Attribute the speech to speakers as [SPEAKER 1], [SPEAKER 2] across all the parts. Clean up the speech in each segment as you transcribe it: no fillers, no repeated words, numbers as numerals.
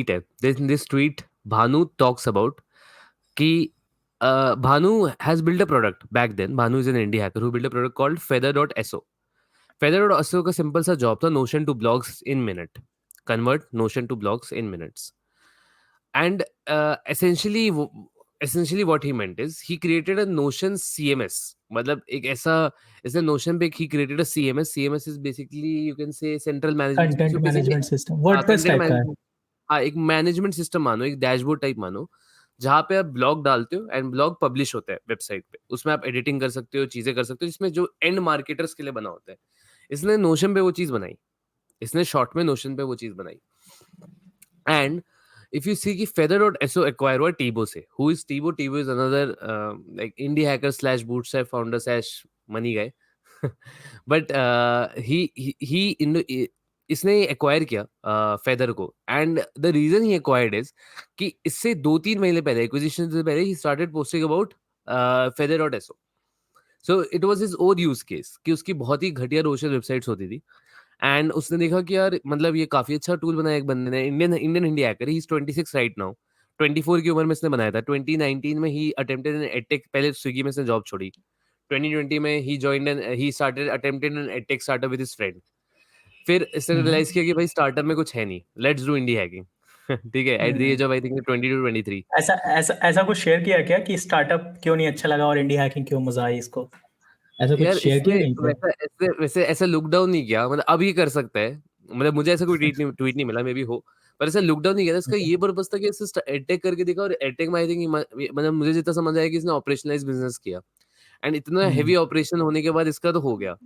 [SPEAKER 1] है. This tweet, Bhanu talks about कि Bhanu has built a product back then. Bhanu is an indie hacker who built a product called Feather.so. Feather.so का simple सा job था Notion to blogs in minute. Convert Notion to blogs in minutes. And essentially what he meant is he created a Notion CMS. मतलब एक ऐसा इसने Notion पे he created a CMS. CMS is basically you can say central management.
[SPEAKER 2] Content
[SPEAKER 1] So basically
[SPEAKER 2] management system WordPress
[SPEAKER 1] content
[SPEAKER 2] type का है.
[SPEAKER 1] Management. हाँ, एक management system मानो, एक डैशबोर्ड टाइप मानो, जहाँ पे आप ब्लॉग डालते हो एंड ब्लॉग पब्लिश होता है वेबसाइट पे. उसमें आप एडिटिंग कर सकते हो, चीजें कर सकते हो, जिसमें जो एंड मार्केटर्स के लिए बना होता है. इसने नोशन पे वो चीज बनाई. इसने शॉर्ट में नोशन पे वो चीज बनाई. एंड if you see कि feather.so acquire हुआ टीबो से. Who is टीबो? टीबो is another like indie hacker slash bootstrap founder slash money guy. But he इसने एक्वायर किया फेदर को. And the reason he acquired is कि इससे 2-3 महीने पहले, एक्विजिशन से पहले, he started posting about feather.so. So it was his own use case कि उसकी बहुत ही घटिया रोशन वेबसाइट्स होती थी. एंड उसने देखा कि यार मतलब ये काफी अच्छा टूल बनाया एक बंदे ने. Indian Indian India hacker. He is 26 right now. 24 की उम्र में इसने बनाया था. 2019 में ही अटेम्प्टेड एन एडटेक. पहले स्विगी में इसने जॉब छोड़ी. 2020 में he joined and he started attempted an edtech startup with his friend. फिर इसने रियलाइज किया कि भाई स्टार्टअप में कुछ है नहीं, लेट्स डू इंडी हैकिंग. ठीक है, at the age of I think 20 to 23.
[SPEAKER 2] ऐसा ऐसा ऐसा कुछ शेयर किया क्या कि स्टार्टअप क्यों नहीं अच्छा लगा और इंडिया हैकिंग क्यों मजा आई इसको? ऐसा कुछ
[SPEAKER 1] यार
[SPEAKER 2] शेयर
[SPEAKER 1] इसने
[SPEAKER 2] किया कहीं पे?
[SPEAKER 1] वैसे ऐसा लुक डाउन नहीं किया. मतलब अब ही कर सकता है. मतलब मुझे ऐसा कोई ट्वीट नहीं मिला, मे बी हो, पर ऐसा लुक डाउन नहीं किया था. इसका ये पर्पस था कि इसे एडटेक करके देखा. और एडटेक में आई थिंक मतलब मुझे जितना समझ आया कि इसने ऑपरेशनलाइज बिजनेस किया. एंड इतना हेवी ऑपरेशन होने के बाद इसका तो हो गया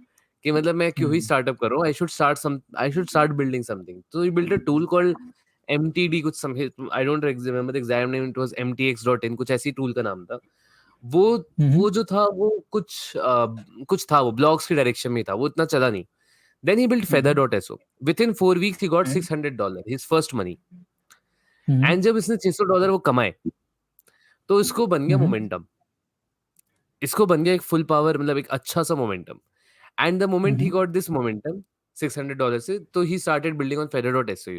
[SPEAKER 1] कि मतलब मैं क्यों ही स्टार्टअप कर रहा हूँ. I should start building something. तो he built a tool called MTD कुछ समझे. I don't remember the exact name. It was MTX.in कुछ ऐसी टूल का नाम था. वो जो था वो कुछ था, वो ब्लॉग्स के डायरेक्शन में था. वो इतना चला नहीं. Then he built feather.so. Within 4 weeks, he got $600, his first money. And जब इसने $600 वो कमाए, तो इसको बन गया मोमेंटम. इसको बन गया एक फुल पावर, मतलब एक अच्छा सा momentum. And the moment he got this momentum $600 से, तो he started building on feather.so.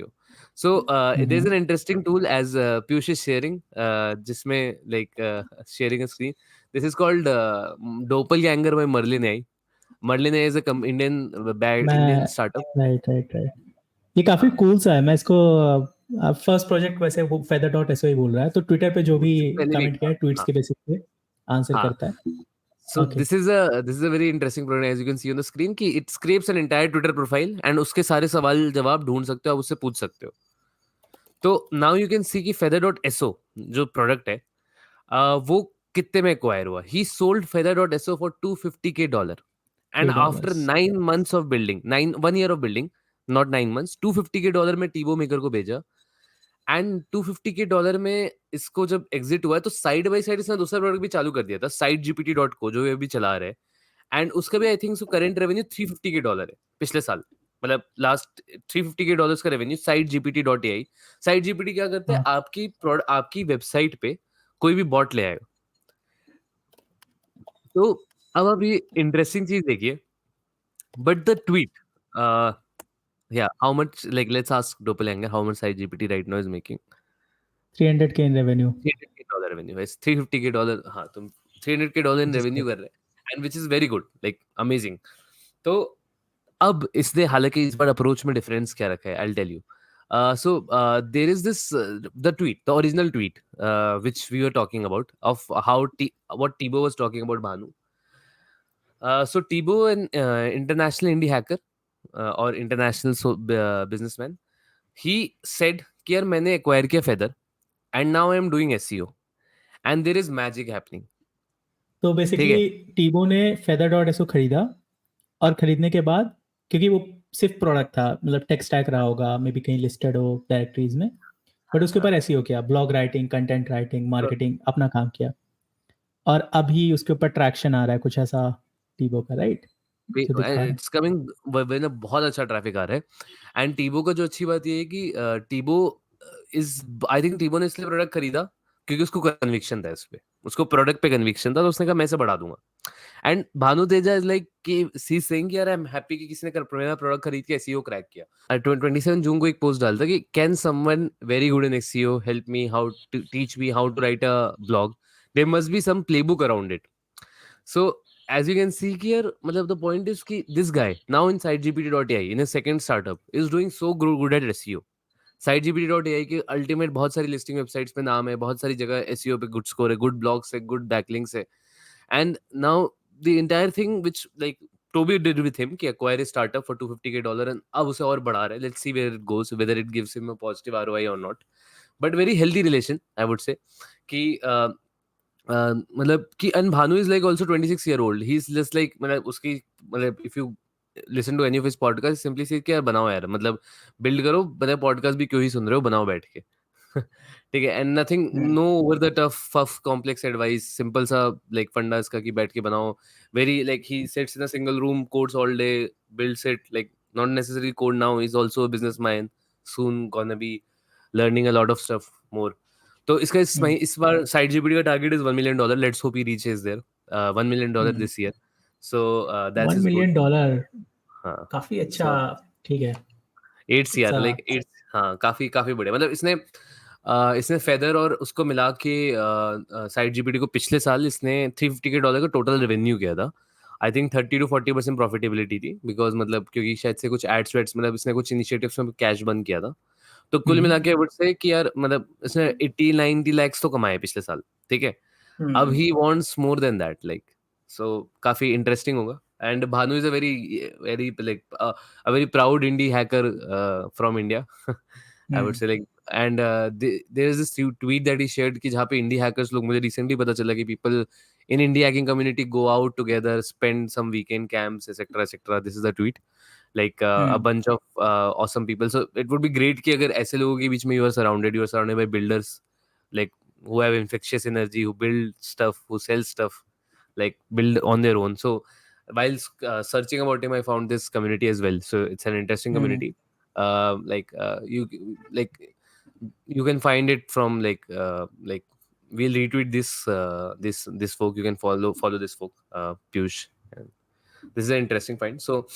[SPEAKER 1] So there is an interesting tool as Piyush is sharing, जिसमें like sharing a screen. This is called Doppelganger by Merlin AI. Merlin AI is a Indian startup.
[SPEAKER 2] Right right right. ये काफी
[SPEAKER 1] हाँ,
[SPEAKER 2] cool सा है. मैं इसको first project वैसे वो feather.so ही बोल रहा है, तो ट्विटर पे जो भी
[SPEAKER 1] उससे पहले भी
[SPEAKER 2] कमेंट
[SPEAKER 1] एक
[SPEAKER 2] किया
[SPEAKER 1] था.
[SPEAKER 2] है ट्वीट्स
[SPEAKER 1] हाँ,
[SPEAKER 2] के बेसिस पे आंसर
[SPEAKER 1] हाँ.
[SPEAKER 2] करता है.
[SPEAKER 1] So
[SPEAKER 2] okay.
[SPEAKER 1] this is a very interesting program, as you can see on the screen, कि it scrapes an entire Twitter profile and उसके सारे सवाल जवाब ढूंढ सकते हो, आप उससे पूछ सकते हो. तो now you can see कि feather.so जो प्रोडक्ट है, वो कितने में एक्वायर हुआ. He sold feather.so for $250K. And after
[SPEAKER 2] $2.
[SPEAKER 1] 9 months of building, 1 year of building, not 9 months, $250K में टीबो मेकर को भेजा. एंड $250K में इसको जब एग्जिट हुआ है, तो साइड बाय साइड इसने दूसरा प्रोडक्ट भी चालू कर दिया था, साइड GPT.co, जो ये अभी चला रहे हैं. एंड उसका भी I think so current revenue $350K है पिछले साल. मतलब लास्ट $350K का revenue. Side GPT.ai. Side GPT क्या करता है, आपकी वेबसाइट पे कोई भी बॉट ले आएगा. तो अब आप ये इंटरेस्टिंग चीज देखिए. But the tweet, yeah, how much, like let's ask Doppelganger how much side GPT right now is making.
[SPEAKER 2] $300K in revenue.
[SPEAKER 1] $300K revenue. It's $350K. हाँ, तुम $300K in
[SPEAKER 2] Just
[SPEAKER 1] revenue कर रहे हैं, and which is very good, like amazing. तो अब इसने हालांकि इस बार अप्रोच में डिफरेंस क्या रखा है, I'll tell you. So there is this the tweet, the original tweet, which we were talking about, of how what Tibo was talking about Bhanu. So Tibo, an international indie hacker, or international businessman, he said कि यार मैंने acquire किया Feather, and now I am doing SEO, and there is magic happening.
[SPEAKER 2] तो
[SPEAKER 1] ठीक है.
[SPEAKER 2] Basically टीबो ने feather.so खरीदा, और खरीदने के बाद क्योंकि वो सिर्फ प्रोडक्ट था, मतलब टेक स्टैक रहा होगा, मे बी कहीं लिस्टेड हो डायरेक्टरीज में, बट उसके
[SPEAKER 1] हाँ.
[SPEAKER 2] ऊपर एसईओ किया, ब्लॉग राइटिंग, कंटेंट राइटिंग,
[SPEAKER 1] तो
[SPEAKER 2] मार्केटिंग, अपना काम किया, और अभी उसके ऊपर ट्रैक्शन आ रहा है कुछ ऐसा टीबो का, राइट? जो दिखा रहा है.
[SPEAKER 1] It's coming. बहुत अच्छा ट्रैफिक आ रहा है. एंड टीबो का जो अच्छी बात ये है कि टीबो इज, आई थिंक टीबो ने इसलिए प्रोडक्ट खरीदा क्योंकि उसको कन्विक्शन था इस पे. उसको प्रोडक्ट पे कन्विक्शन था, तो उसने कहा मैं इसे बढ़ा दूंगा. And Bhanu Teja is like कि सी सेइंग कि यार आई एम हैप्पी कि किसी ने मेरा प्रोडक्ट खरीद के एसईओ क्रैक किया. 27 जून को एक पोस्ट डालता कि can someone very good in SEO help me how to teach me how to write a blog. There must be some playbook around it. So as you can see here, मतलब the point is कि this guy now in SiteGPT.ai in a second startup is doing so good at SEO. SiteGPT.ai के ultimate बहुत सारी listing websites पे नाम है, बहुत सारी जगह एसईओ पे गुड स्कोर है, गुड ब्लॉग्स है, गुड बैकलिंक्स है. And now the entire thing which like Toby did with him कि acquire a startup for $250K and अब उसे और बढ़ा रहा है. Let's see where it goes, whether it gives him a positive ROI or not. But very healthy relation, I would say. कि मतलब कि and Bhanu is like also 26 year old. He's just like मतलब उसकी मतलब if you listen to any of his podcast, simply say कि यार बनाओ यार, मतलब build करो, मतलब podcast भी क्यों ही सुन रहे हो, बनाओ बैठ के. ठीक है. And nothing, no over the tough फफ कॉम्प्लेक्स एडवाइस, सिंपल सा लाइक फंडा इसका कि बैठ के बनाओ. Very like he sits in a single room, codes all day, builds it, like not necessary code now, is also a businessman, soon gonna be learning a lot of stuff more. तो इसका इस बार side GPT का target is $1 million. Let's hope he reaches there $1 million this year. So that's
[SPEAKER 2] $1
[SPEAKER 1] is good.
[SPEAKER 2] million
[SPEAKER 1] हाँ.
[SPEAKER 2] काफी अच्छा.
[SPEAKER 1] सो
[SPEAKER 2] ठीक है.
[SPEAKER 1] 8 CR,
[SPEAKER 2] सा
[SPEAKER 1] लाइक 8. हाँ, काफी काफी बढ़िया. मतलब इसने फेदर और उसको मिला के साइड जीपीटी को पिछले साल इसने $350K का टोटल रेवेन्यू किया था. आई थिंक 30 to 40% प्रॉफिटेबिलिटी थी, बिकॉज मतलब क्योंकि शायद से कुछ एड्स वेड्स, मतलब इसने कुछ इनिशिएटिव्स में कैश बंद किया था. तो कुल मिला के वुड से कि यार मतलब इसने 80-90 lakhs तो कमाए पिछले साल. ठीक है. अब he wants more than that, like so काफी इंटरेस्टिंग होगा. And Bhanu is a very very like a very proud indie hacker from India. I would say like, and there is this tweet that he shared कि जहाँ पे indie hackers लोग, मुझे recently पता चला कि people in indie hacking community go out together, spend some weekend camps, etc etc. This is the tweet. Like a bunch of awesome people. So it would be great कि अगर ऐसे लोगों के बीच में you are surrounded by builders, like who have infectious energy, who build stuff, who sell stuff, like build on their own. So while searching about him, I found this community as well. So it's an interesting community. You like you can find it from like we'll retweet this folk. You can follow this folk, Piyush. And this is an interesting find. So